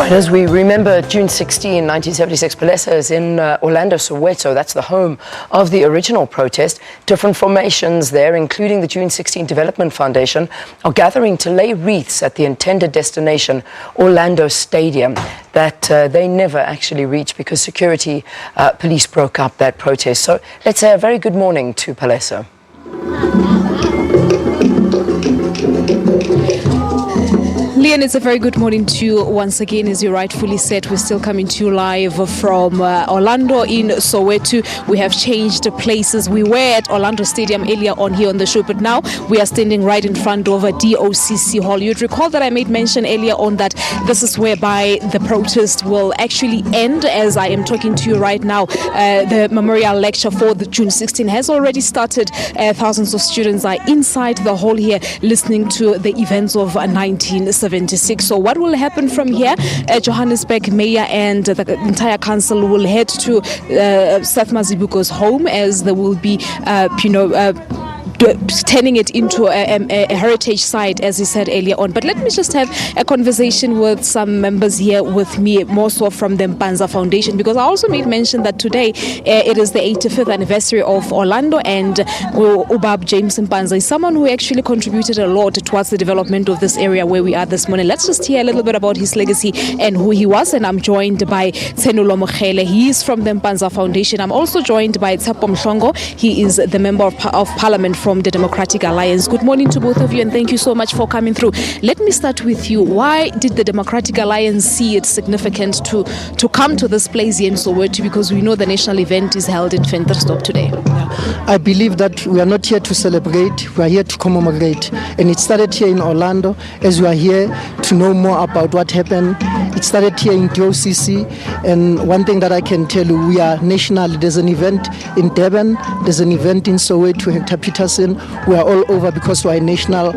Right, as we remember, June 16, 1976, Palesa is in Orlando, Soweto. That's the home of the original protest. Different formations there, including the June 16 Development Foundation, are gathering to lay wreaths at the intended destination, Orlando Stadium, that they never actually reached because security police broke up that protest. So let's say a very good morning to Palesa. Leon, it's a very good morning to you once again. As you rightfully said, we're still coming to you live from Orlando in Soweto. We have changed places. We were at Orlando Stadium earlier on here on the show, but now we are standing right in front of a DOCC hall. You'd recall that I made mention earlier on that this is whereby the protest will actually end. As I am talking to you right now, the memorial lecture for the June 16 has already started. Thousands of students are inside the hall here listening to the events of 1976. So what will happen from here? Johannesburg Mayor and the entire council will head to Seth Mazibuko's home, as there will be, turning it into a heritage site, as he said earlier on. But let me just have a conversation with some members here with me, more so from the Mpanza Foundation, because I also made mention that today it is the 85th anniversary of Orlando, and Ubab James Mpanza is someone who actually contributed a lot towards the development of this area where we are this morning. Let's just hear a little bit about his legacy and who he was. And I'm joined by Tsenulo Mokhele. He is from the Mpanza Foundation. I'm also joined by Tsapo Mhlongo. He is the Member of Parliament from the Democratic Alliance. Good morning to both of you, and thank you so much for coming through. Let me start with you. Why did the Democratic Alliance see it significant to come to this place here in Soweto? Because we know the national event is held in Ventersdorp today. I believe that we are not here to celebrate, we are here to commemorate. And it started here in Orlando, as we are here to know more about what happened. It started here in DOCC, and one thing that I can tell you, we are national. There's an event in Durban, there's an event in Soweto, Hector Peterson. We are all over because we are a national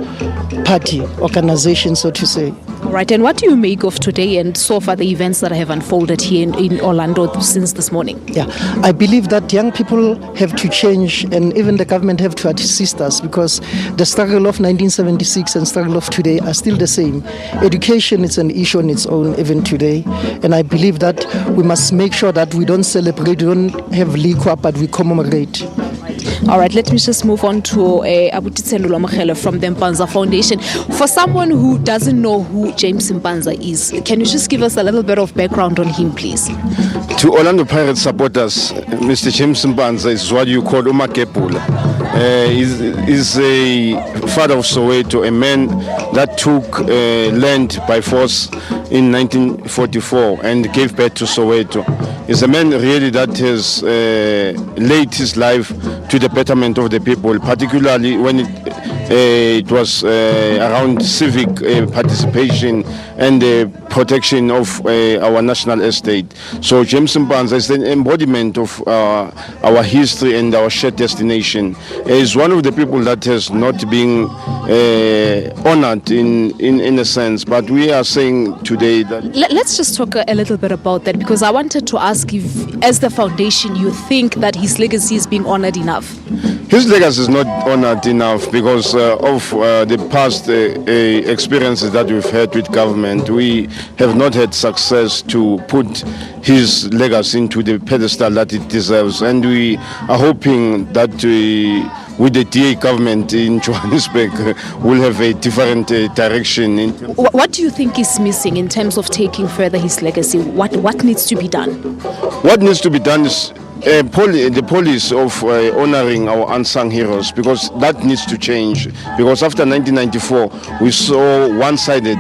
party organization, so to say. Right, and what do you make of today and so far the events that have unfolded here in Orlando since this morning? Yeah, I believe that young people have to change, and even the government have to assist us, because the struggle of 1976 and struggle of today are still the same. Education is an issue on its own even today, and I believe that we must make sure that we don't celebrate, we don't have liquor, but we commemorate. All right, let me just move on to Abuti Tsenulo Mokhele from the Mpanza Foundation. For someone who doesn't know who James Mpanza is, can you just give us a little bit of background on him, please? To Orlando Pirates supporters, Mr. James Mpanza is what you call umakebula. He's a father of Soweto, a man that took land by force in 1944 and gave birth to Soweto. He's a man really that has laid his life to the betterment of the people, particularly when it was around civic participation and the protection of our national estate. So James Mpanza is an embodiment of our history and our shared destination. He is one of the people that has not been honored in a sense, but we are saying today that... Let's just talk a little bit about that, because I wanted to ask if, as the foundation, you think that his legacy is being honored enough? His legacy is not honored enough because of the past experiences that we've had with government. We have not had success to put his legacy into the pedestal that it deserves, and we are hoping that with the DA government in Johannesburg, we'll have a different direction. What do you think is missing in terms of taking further his legacy? What needs to be done? What needs to be done is the policy of honoring our unsung heroes, because that needs to change. Because after 1994, we saw one-sided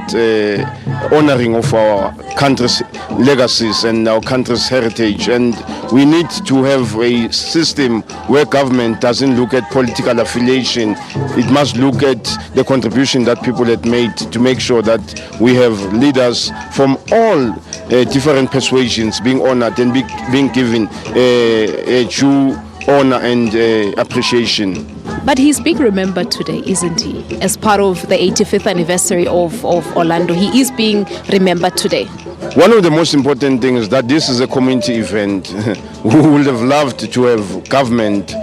honoring of our country's legacies and our country's heritage, and we need to have a system where government doesn't look at political affiliation. It must look at the contribution that people had made to make sure that we have leaders from all different persuasions being honored and being given a due honor and appreciation. But he's being remembered today, isn't he? As part of the 85th anniversary of Orlando, he is being remembered today. One of the most important things is that this is a community event. We would have loved to have government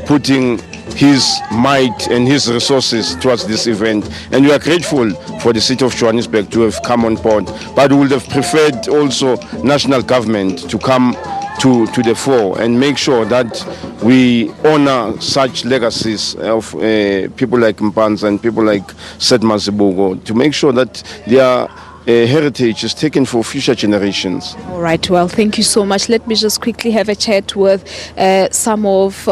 putting his might and his resources towards this event. And we are grateful for the city of Johannesburg to have come on board. But we would have preferred also national government to come to the fore and make sure that we honor such legacies of people like Mpanza and people like Seth Mazibuko, to make sure that their heritage is taken for future generations. All right, well, thank you so much. Let me just quickly have a chat with some of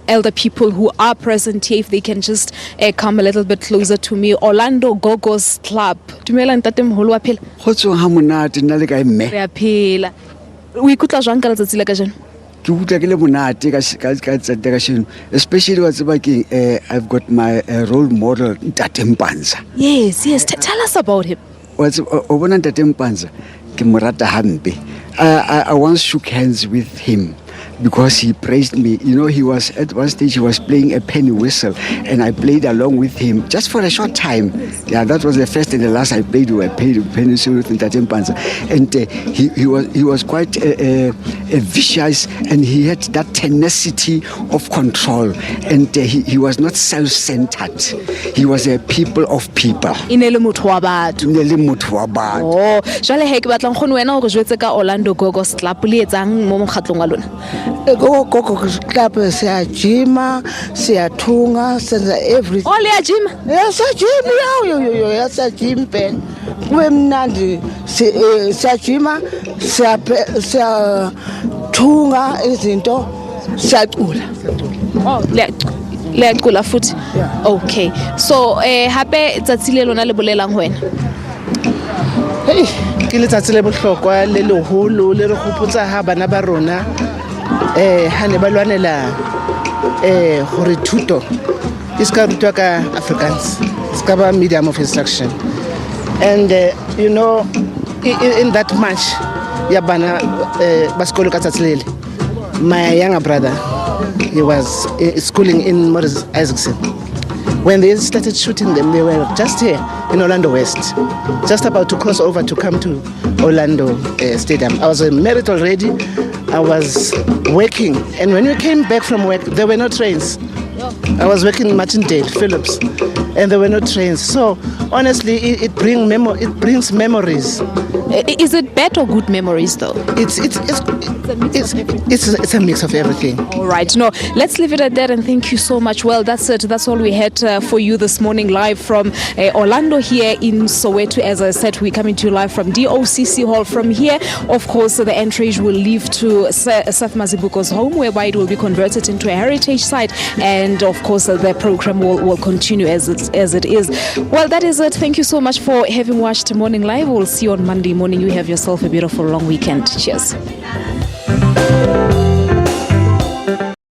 elder people who are present here, if they can just come a little bit closer to me. Orlando Gogos Club. Dumela ntate moholo wa phela. Kgotsong ha monate nna le kae mme? Re a phela. O ikutlwa jwang ka letsatsi la kajeno? Ke utlwa ke le monate ka tsatsi ka sheno, especially wa tseba ke I've got my role model Ntate Mpanza. Yes, tell us about him. Wa tseba o bona Ntate Mpanza ke mo rata hampe. I once shook hands with him because he praised me. You know, he was at one stage he was playing a penny whistle and I played along with him just for a short time. Yeah, that was the first and the last I played with a penny whistle with Ntate Mpanza. And he was quite vicious, and he had that tenacity of control, and he was not self-centered. He was a people of people. Inele motho wa batho. Ne le motho wa batho. Oh, jwale he ke batlang khone wena go jwetse ka Orlando Gogos Club le etsang mo mokgatlong wa lona. Go club siyajima, siyathunga, senza everything. Oh, le ya gym? Yes, siyajima yo siyajima pen. Kube mnandi siyajima, siyathunga izinto, siyacula. Oh, le yacula futhi. Okay. So hape tsatsi le lona le bolelang wena. Hey, ke letsatsi le bohlokwa le leholo le re gopotsa ha bana ba rona ha ne ba lwanela gore thuto e ska rutwa ka Afrikaans, e ska ba medium of instruction. And you know, in that march ya bana ba sekolo ka tsatsi lele, my younger brother, he was schooling in Morris Isaacson. When they started shooting them, they were just here in Orlando West, just about to cross over to come to Orlando Stadium. I was married already. I was working, and when we came back from work, there were no trains. I was working in Martindale, Phillips, and there were no trains. So honestly, it brings memories. Is it bad or good memories though? It's a mix of everything. All right. No, let's leave it at that, and thank you so much. Well, that's it. That's all we had for you this morning, live from Orlando here in Soweto. As I said, we're coming to you live from DOCC Hall. From here, of course, the entrance will leave to Seth Mazibuko's home, whereby it will be converted into a heritage site, and of course, the program will continue as it is. Well, that is it. Thank you so much for having watched Morning Live. We'll see you on Monday morning. You have yourself a beautiful long weekend. Cheers.